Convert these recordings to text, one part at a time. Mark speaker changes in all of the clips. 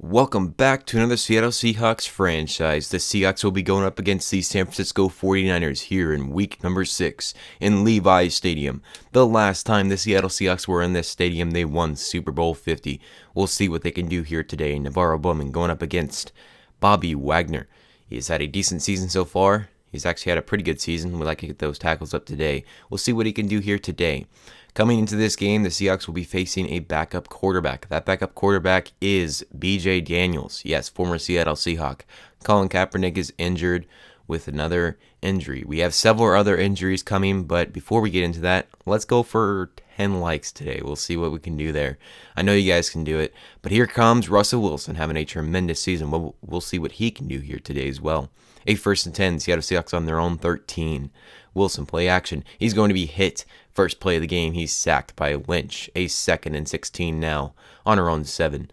Speaker 1: Welcome back to another Seattle Seahawks franchise. The Seahawks will be going up against the San Francisco 49ers here in week number 6 in Levi's Stadium. The last time the Seattle Seahawks were in this stadium, they won Super Bowl 50. We'll see what they can do here today. Navarro Bowman going up against Bobby Wagner. He's had a decent season so far. He's actually had a pretty good season. We'd like to get those tackles up today. We'll see what he can do here today. Coming into this game, the Seahawks will be facing a backup quarterback. That backup quarterback is B.J. Daniels. Yes, former Seattle Seahawk. Colin Kaepernick is injured with another injury. We have several other injuries coming, but before we get into that, let's go for 10 likes today. We'll see what we can do there. I know you guys can do it, but here comes Russell Wilson having a tremendous season. We'll see what he can do here today as well. A 1st and 10, Seattle Seahawks on their own 13. Wilson play action. He's going to be hit. First play of the game, he's sacked by Lynch. A 2nd and 16 now on our own 7.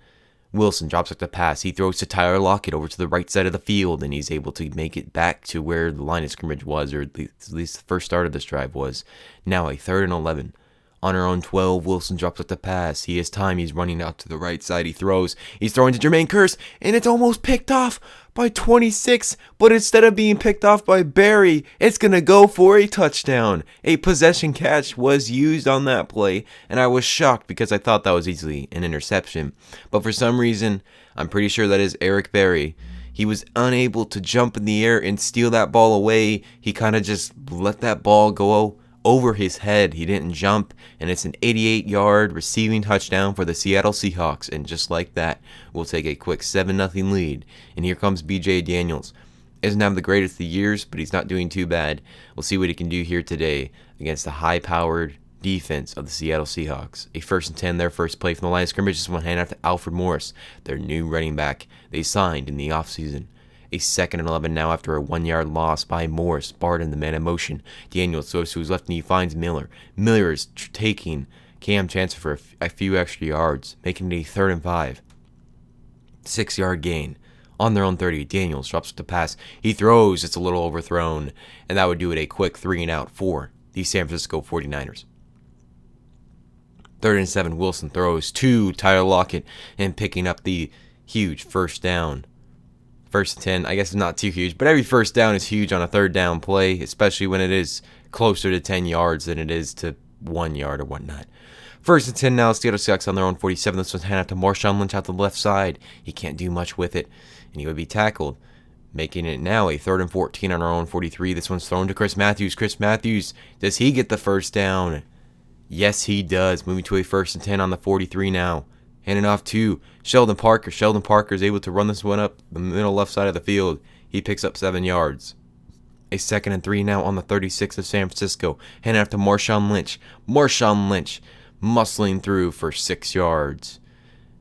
Speaker 1: Wilson drops back the pass. He throws to Tyler Lockett over to the right side of the field, and he's able to make it back to where the line of scrimmage was, or at least the first start of this drive was. Now a 3rd and 11. On our own 12, Wilson drops up the pass. He has time. He's running out to the right side. He throws. He's throwing to Jermaine Kearse, and it's almost picked off by 26. But instead of being picked off by Barry, it's going to go for a touchdown. A possession catch was used on that play, and I was shocked because I thought that was easily an interception. But for some reason, I'm pretty sure that is Eric Berry. He was unable to jump in the air and steal that ball away. He kind of just let that ball go over his head. He didn't jump, and it's an 88-yard receiving touchdown for the Seattle Seahawks. And just like that, we'll take a quick 7-0 lead. And here comes B.J. Daniels. Isn't having the greatest of years, but he's not doing too bad. We'll see what he can do here today against the high-powered defense of the Seattle Seahawks. A 1st and 10, their first play from the line of scrimmage. This one handed off to Alfred Morris, their new running back they signed in the offseason. A 2nd and 11 now after a 1-yard loss by Morris, barred in the man in motion. Daniels throws to his left and he finds Miller. Miller is taking Cam Chancellor for a few extra yards, making it a 3rd and 5. 6-yard gain. On their own 30, Daniels drops the pass. He throws, it's a little overthrown, and that would do it a quick 3 and out for the San Francisco 49ers. 3rd and 7, Wilson throws to Tyler Lockett and picking up the huge first down. 1st and 10, I guess it's not too huge, but every first down is huge on a 3rd down play, especially when it is closer to 10 yards than it is to 1 yard or whatnot. 1st and 10 now, Seattle Seahawks on their own 47. This one's handed out to Marshawn Lynch out the left side. He can't do much with it, and he would be tackled, making it now a 3rd and 14 on our own 43. This one's thrown to Chris Matthews. Chris Matthews, does he get the first down? Yes, he does. Moving to a 1st and 10 on the 43 now. Handing off to Sheldon Parker. Sheldon Parker is able to run this one up the middle left side of the field. He picks up 7 yards. A 2nd and 3 now on the 36 of San Francisco. Handing off to Marshawn Lynch. Marshawn Lynch muscling through for 6 yards.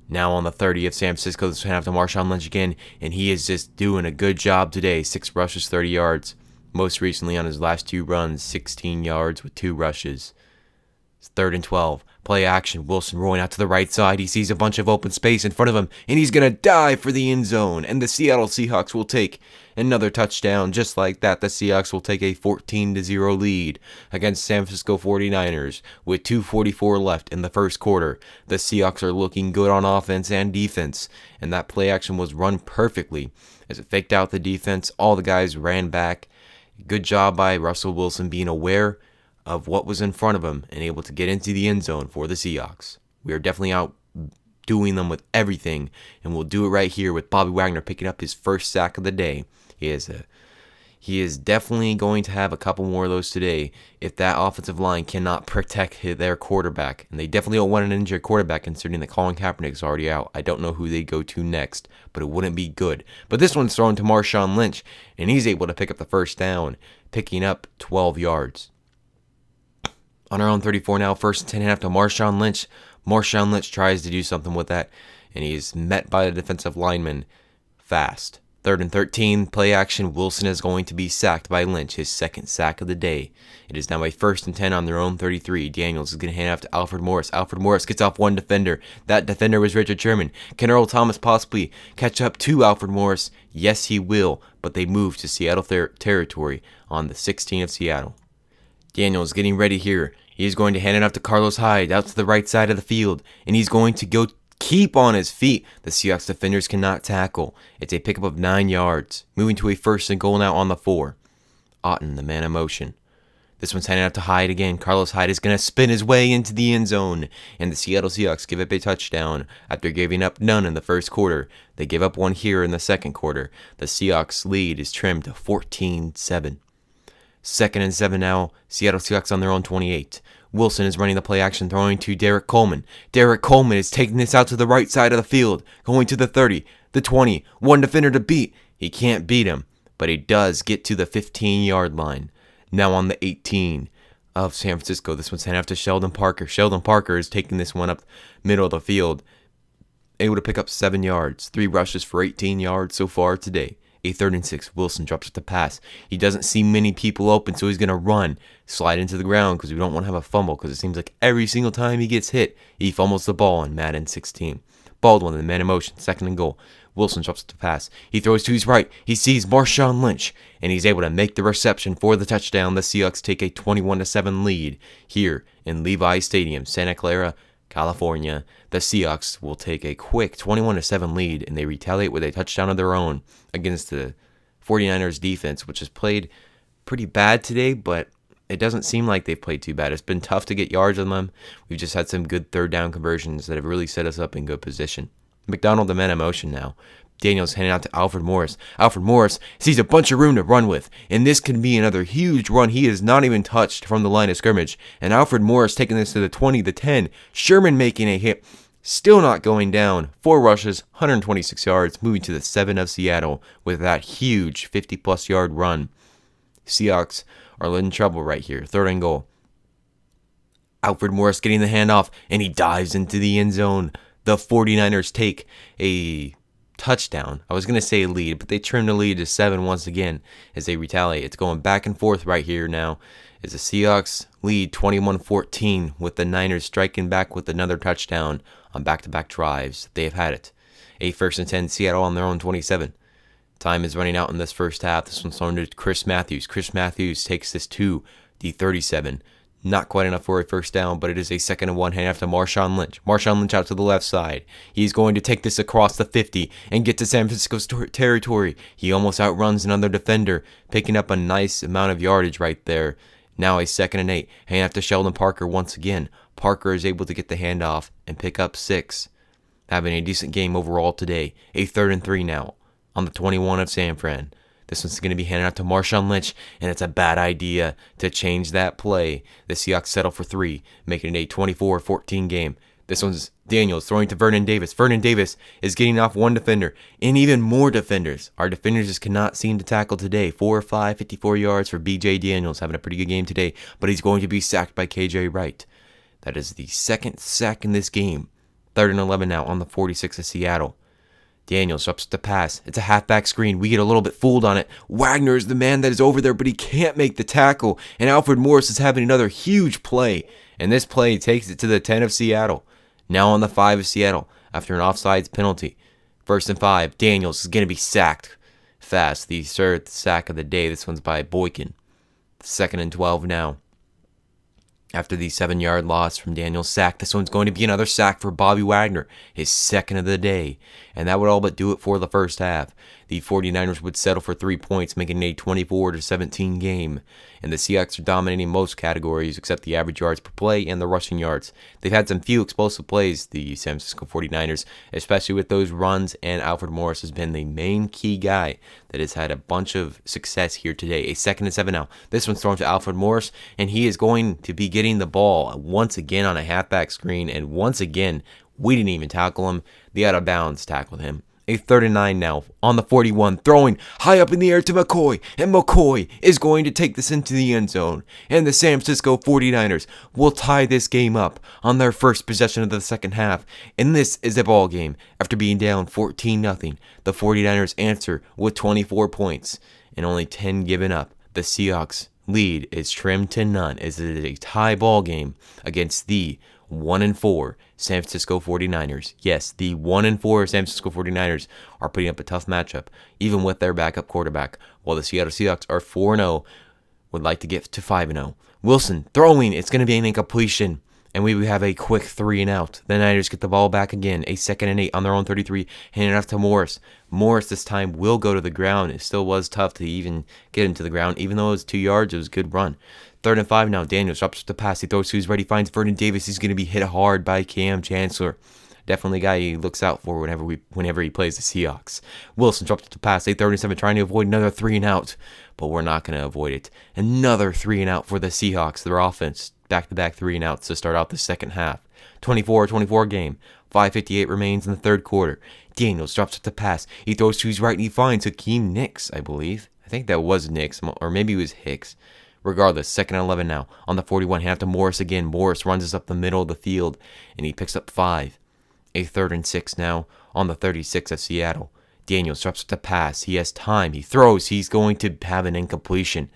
Speaker 1: Now on the 30 of San Francisco, this hand off to Marshawn Lynch again, and he is just doing a good job today. 6 rushes, 30 yards. Most recently on his last 2 runs, 16 yards with 2 rushes. It's 3rd and 12. Play action. Wilson rolling out to the right side. He sees a bunch of open space in front of him, and he's going to dive for the end zone. And the Seattle Seahawks will take another touchdown. Just like that, the Seahawks will take a 14-0 lead against San Francisco 49ers with 2:44 left in the first quarter. The Seahawks are looking good on offense and defense, and that play action was run perfectly. As it faked out the defense, all the guys ran back. Good job by Russell Wilson being aware of what was in front of him and able to get into the end zone for the Seahawks. We are definitely outdoing them with everything, and we'll do it right here with Bobby Wagner picking up his first sack of the day. He is definitely going to have a couple more of those today if that offensive line cannot protect their quarterback. And they definitely don't want an injured quarterback considering that Colin Kaepernick is already out. I don't know who they go to next, but it wouldn't be good. But this one's thrown to Marshawn Lynch, and he's able to pick up the first down, picking up 12 yards. On our own 34 now, 1st and 10 after Marshawn Lynch. Marshawn Lynch tries to do something with that, and he is met by the defensive lineman fast. 3rd and 13, play action. Wilson is going to be sacked by Lynch, his 2nd sack of the day. It is now a 1st and 10 on their own 33. Daniels is going to hand off to Alfred Morris. Alfred Morris gets off one defender. That defender was Richard Sherman. Can Earl Thomas possibly catch up to Alfred Morris? Yes, he will, but they move to Seattle territory on the 16 of Seattle. Daniels getting ready here. He's going to hand it off to Carlos Hyde out to the right side of the field, and he's going to go keep on his feet. The Seahawks defenders cannot tackle. It's a pickup of 9 yards. Moving to a 1st and goal now on the 4. Otten, the man in motion. This one's handed out to Hyde again. Carlos Hyde is going to spin his way into the end zone. And the Seattle Seahawks give up a touchdown after giving up none in the first quarter. They give up one here in the second quarter. The Seahawks lead is trimmed to 14-7. 2nd and 7 now. Seattle Seahawks on their own 28. Wilson is running the play action, throwing to Derek Coleman. Derek Coleman is taking this out to the right side of the field, going to the 30, the 20. One defender to beat. He can't beat him, but he does get to the 15-yard line. Now on the 18 of San Francisco. This one's handed off to Sheldon Parker. Sheldon Parker is taking this one up middle of the field. Able to pick up 7 yards. 3 rushes for 18 yards so far today. A 3rd and 6. Wilson drops it to pass. He doesn't see many people open, so he's going to run. Slide into the ground because we don't want to have a fumble, because it seems like every single time he gets hit, he fumbles the ball in Madden 16. Baldwin, the man in motion. 2nd and goal. Wilson drops it to pass. He throws to his right. He sees Marshawn Lynch, and he's able to make the reception for the touchdown. The Seahawks take a 21-7 lead here in Levi Stadium, Santa Clara, California. The Seahawks will take a quick 21-7 lead, and they retaliate with a touchdown of their own against the 49ers defense, which has played pretty bad today, but it doesn't seem like they've played too bad. It's been tough to get yards on them. We've just had some good 3rd down conversions that have really set us up in good position. McDonald, the man in motion now. Daniels handing out to Alfred Morris. Alfred Morris sees a bunch of room to run with, and this can be another huge run. He is not even touched from the line of scrimmage, and Alfred Morris taking this to the 20, the 10. Sherman making a hit, still not going down. 4 rushes, 126 yards, moving to the 7 of Seattle with that huge 50-plus yard run. Seahawks are in trouble right here. 3rd and goal. Alfred Morris getting the handoff, and he dives into the end zone. The 49ers take a touchdown. I was going to say a lead, but they trim the lead to 7 once again as they retaliate. It's going back and forth right here now as the Seahawks lead 21-14 with the Niners striking back with another touchdown on back-to-back drives. They've had it. A 1st and 10, Seattle on their own 27. Time is running out in this first half. This one's thrown to Chris Matthews. Chris Matthews takes this to the 37. Not quite enough for a 1st down, but it is a 2nd and 1 hand after Marshawn Lynch. Marshawn Lynch out to the left side. He's going to take this across the 50 and get to San Francisco's territory. He almost outruns another defender, picking up a nice amount of yardage right there. Now a 2nd and 8. Hand after Sheldon Parker once again. Parker is able to get the handoff and pick up 6. Having a decent game overall today. A 3rd and 3 now on the 21 of San Fran. This one's going to be handed out to Marshawn Lynch, and it's a bad idea to change that play. The Seahawks settle for 3, making it a 24-14 game. This one's Daniels throwing to Vernon Davis. Vernon Davis is getting off one defender and even more defenders. Our defenders just cannot seem to tackle today. 4 or 5, 54 yards for B.J. Daniels, having a pretty good game today, but he's going to be sacked by K.J. Wright. That is the 2nd sack in this game. 3rd and 11 now on the 46 of Seattle. Daniels drops the pass. It's a halfback screen. We get a little bit fooled on it. Wagner is the man that is over there, but he can't make the tackle. And Alfred Morris is having another huge play. And this play takes it to the 10 of Seattle. Now on the 5 of Seattle after an offsides penalty. 1st and 5. Daniels is going to be sacked fast. The 3rd sack of the day. This one's by Boykin. 2nd and 12 now. After the 7-yard loss from Daniel's sack, this one's going to be another sack for Bobby Wagner, his 2nd of the day. And that would all but do it for the first half. The 49ers would settle for 3 points, making it a 24-17 game. And the Seahawks are dominating most categories except the average yards per play and the rushing yards. They've had some few explosive plays, the San Francisco 49ers, especially with those runs, and Alfred Morris has been the main key guy that has had a bunch of success here today. A 2nd and 7 now. This one's thrown to Alfred Morris, and he is going to be getting the ball once again on a halfback screen, and once again, we didn't even tackle him. The out of bounds tackled him. A 3rd and 9 now on the 41, throwing high up in the air to McCoy, and McCoy is going to take this into the end zone, and the San Francisco 49ers will tie this game up on their first possession of the second half, and this is a ball game. After being down 14-0, the 49ers answer with 24 points and only 10 given up. The Seahawks lead is trimmed to none as it is a tie ball game against the 1-4 San Francisco 49ers. Yes, the 1-4 San Francisco 49ers are putting up a tough matchup, even with their backup quarterback, while the Seattle Seahawks are 4-0, would like to get to 5-0. Wilson throwing, it's going to be an incompletion. And we have a quick 3-and-out. The Niners get the ball back again. A 2nd and 8 on their own 33. Handing it off to Morris. Morris this time will go to the ground. It still was tough to even get into the ground. Even though it was 2 yards, it was a good run. 3rd and 5 now. Daniels drops the pass. He throws to his right. He finds Vernon Davis. He's going to be hit hard by Cam Chancellor. Definitely a guy he looks out for whenever he plays the Seahawks. Wilson drops the pass. A 3rd and 7 trying to avoid another 3-and-out. But we're not going to avoid it. Another 3-and-out for the Seahawks. Their offense. Back-to-back 3-and-outs to start out the second half. 24-24 game. 5:58 remains in the third quarter. Daniels drops up the pass. He throws to his right and he finds Hakeem Nicks, I believe. I think that was Nicks, or maybe it was Hicks. Regardless, 2nd and 11 now. On the 41, hand to Morris again. Morris runs us up the middle of the field, and he picks up 5. A 3rd and 6 now on the 36 of Seattle. Daniels drops up the pass. He has time. He throws. He's going to have an incompletion.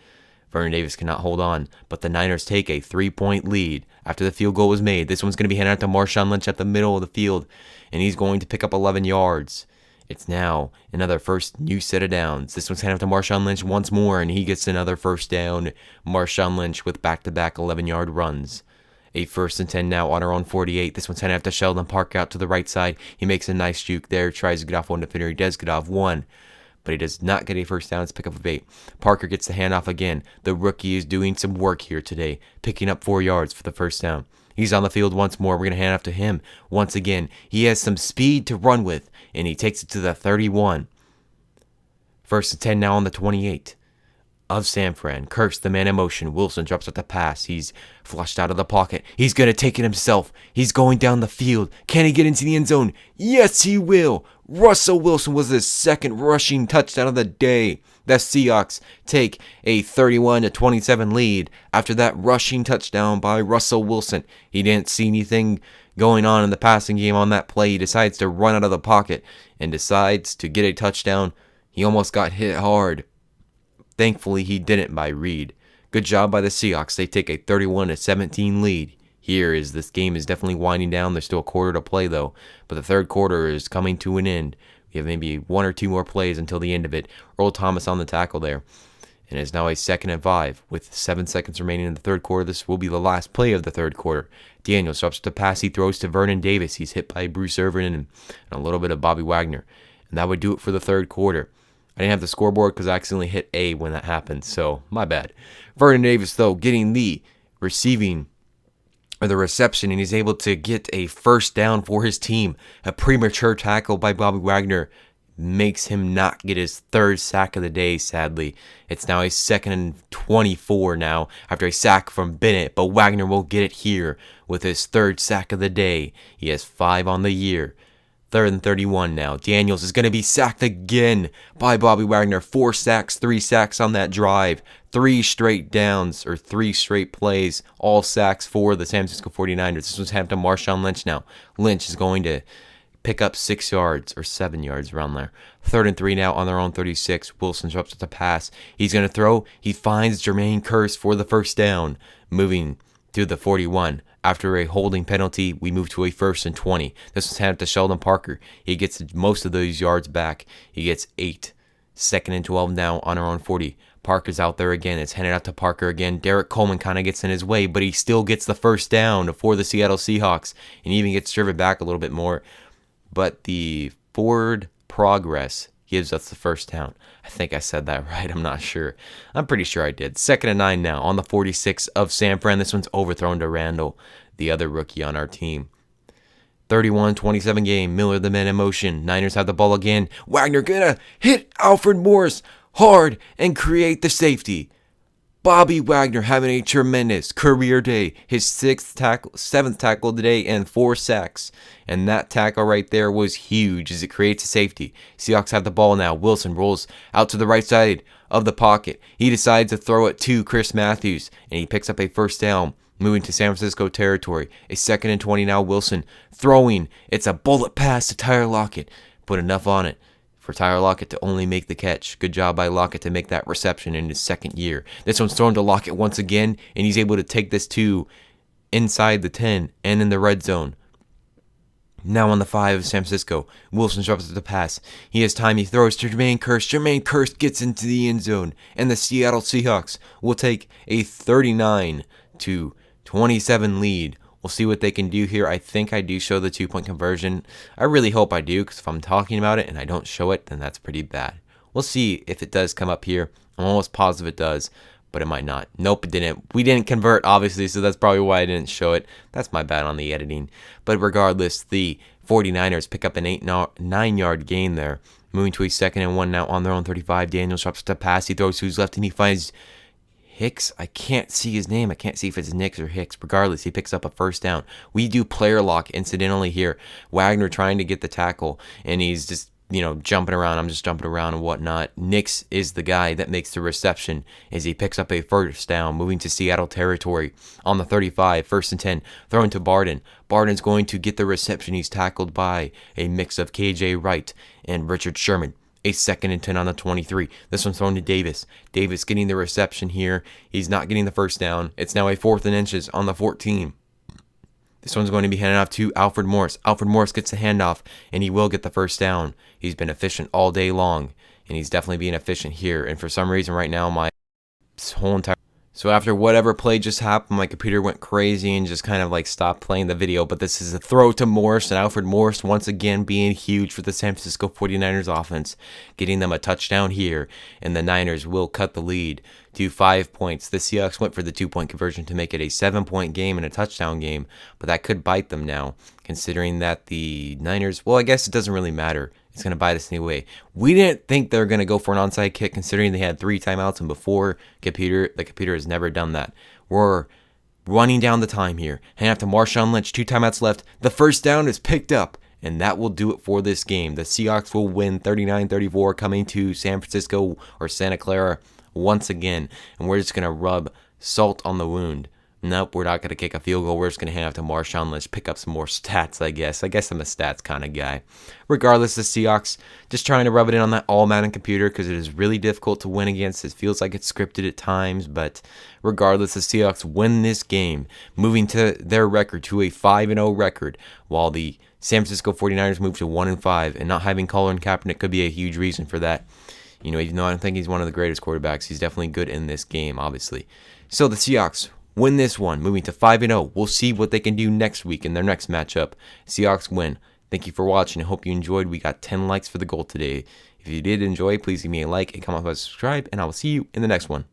Speaker 1: Vernon Davis cannot hold on, but the Niners take a 3-point lead after the field goal was made. This one's going to be handed out to Marshawn Lynch at the middle of the field, and he's going to pick up 11 yards. It's now another first new set of downs. This one's handed out to Marshawn Lynch once more, and he gets another first down. Marshawn Lynch with back-to-back 11-yard runs. A 1st and 10 now on our own 48. This one's handed out to Sheldon Parker out to the right side. He makes a nice juke there, tries to get off one defender. He does get off one, but he does not get a first down. It's pick up of 8. Parker gets the handoff again. The rookie is doing some work here today, picking up 4 yards for the first down. He's on the field once more. We're going to hand off to him once again. He has some speed to run with, and he takes it to the 31. 1st and 10 now on the 28 of San Fran. Kirk's the man in motion. Wilson drops up the pass. He's flushed out of the pocket. He's going to take it himself. He's going down the field. Can he get into the end zone? Yes, he will. Russell Wilson was his second rushing touchdown of the day. The Seahawks take a 31-27 lead after that rushing touchdown by Russell Wilson. He didn't see anything going on in the passing game on that play. He decides to run out of the pocket and decides to get a touchdown. He almost got hit hard. Thankfully, he didn't by Reed. Good job by the Seahawks. They take a 31-17 lead. This game is definitely winding down. There's still a quarter to play, though. But the third quarter is coming to an end. We have maybe 1 or 2 more plays until the end of it. Earl Thomas on the tackle there. And it's now a 2nd and 5 with 7 seconds remaining in the third quarter. This will be the last play of the third quarter. Daniels drops the pass. He throws to Vernon Davis. He's hit by Bruce Irvin and a little bit of Bobby Wagner. And that would do it for the third quarter. I didn't have the scoreboard because I accidentally hit A when that happened, so my bad. Vernon Davis, though, getting the reception, and he's able to get a first down for his team. A premature tackle by Bobby Wagner makes him not get his 3rd sack of the day, sadly. It's now a 2nd and 24 now after a sack from Bennett, but Wagner will get it here with his 3rd sack of the day. He has 5 on the year. 3rd and 31 now. Daniels is going to be sacked again by Bobby Wagner. 4 sacks, 3 sacks on that drive. 3 straight downs, or 3 straight plays. All sacks for the San Francisco 49ers. This one's happened to Marshawn Lynch now. Lynch is going to pick up 6 yards, or 7 yards around there. 3rd and 3 now on their own 36. Wilson drops at the pass. He's going to throw. He finds Jermaine Kearse for the first down. Moving to the 41. After a holding penalty, we move to a 1st and 20. This was handed to Sheldon Parker. He gets most of those yards back. He gets 8. 2nd and 12 now on our own 40. Parker's out there again. It's handed out to Parker again. Derek Coleman kind of gets in his way, but he still gets the first down for the Seattle Seahawks and even gets driven back a little bit more. But the forward progress gives us the first down. I think I said that right. I'm not sure. I'm pretty sure I did. 2nd and 9 now on the 46 of San Fran. This one's overthrown to Randall, the other rookie on our team. 31-27 game. Miller the man in motion. Niners have the ball again. Wagner gonna hit Alfred Morris hard and create the safety. Bobby Wagner having a tremendous career day. His 7th tackle of the day and 4 sacks. And that tackle right there was huge as it creates a safety. Seahawks have the ball now. Wilson rolls out to the right side of the pocket. He decides to throw it to Chris Matthews, and he picks up a first down, moving to San Francisco territory. A 2nd and 20 now. Wilson throwing. It's a bullet pass to Tyler Lockett. Put enough on it for Tyler Lockett to only make the catch. Good job by Lockett to make that reception in his 2nd year. This one's thrown to Lockett once again, and he's able to take this to inside the 10 and in the red zone. Now on the 5 of San Francisco, Wilson drops the pass. He has time. He throws to Jermaine Kearse. Jermaine Kearse gets into the end zone, and the Seattle Seahawks will take a 39-27 lead We'll see what they can do here. I think I do show the 2-point conversion. I really hope I do, because if I'm talking about it and I don't show it, then that's pretty bad. We'll see if it does come up here. I'm almost positive it does, but it might not. Nope, it didn't. We didn't convert, obviously, so that's probably why I didn't show it. That's my bad on the editing. But regardless, the 49ers pick up an 9-yard gain there. Moving to a 2nd and 1 now on their own 35. Daniels drops to pass. He throws to his left, and he finds Hicks. I can't see his name. I can't see if it's Nicks or Hicks. Regardless, he picks up a first down. We do player lock incidentally here. Wagner trying to get the tackle, and he's just, jumping around. I'm just jumping around and whatnot. Nicks is the guy that makes the reception as he picks up a first down, moving to Seattle territory on the 35, 1st and 10, throwing to Barden. Barden's going to get the reception. He's tackled by a mix of KJ Wright and Richard Sherman. A 2nd and 10 on the 23. This one's thrown to Davis. Davis getting the reception here. He's not getting the first down. It's now a 4th and inches on the 14. This one's going to be handed off to Alfred Morris. Alfred Morris gets the handoff, and he will get the first down. He's been efficient all day long, and he's definitely being efficient here. And for some reason right now, my whole entire... So after whatever play just happened, my computer went crazy and just kind of stopped playing the video. But this is a throw to Morris, and Alfred Morris once again being huge for the San Francisco 49ers offense, getting them a touchdown here, and the Niners will cut the lead to 5 points. The Seahawks went for the 2-point conversion to make it a 7-point game and a touchdown game, but that could bite them now, considering that the Niners, well, I guess it doesn't really matter. It's going to bite us anyway. We didn't think they were going to go for an onside kick, considering they had 3 timeouts, and before the computer has never done that. We're running down the time here. Hand off to Marshawn Lynch, 2 timeouts left. The first down is picked up, and that will do it for this game. The Seahawks will win 39-34, coming to San Francisco or Santa Clara once again, and we're just going to rub salt on the wound. Nope, we're not going to kick a field goal. We're just going to hand off to Marshawn Lynch, pick up some more stats, I guess. I guess I'm a stats kind of guy. Regardless, the Seahawks just trying to rub it in on that all-Madden computer because it is really difficult to win against. It feels like it's scripted at times, but regardless, the Seahawks win this game, moving to their record to a 5-0 record, while the San Francisco 49ers move to 1-5, and not having Colin Kaepernick could be a huge reason for that. Even though I don't think he's one of the greatest quarterbacks, he's definitely good in this game, obviously. So the Seahawks win this one, moving to 5-0. We'll see what they can do next week in their next matchup. Seahawks win. Thank you for watching. I hope you enjoyed. We got 10 likes for the goal today. If you did enjoy, please give me a like, a comment, and subscribe, and I will see you in the next one.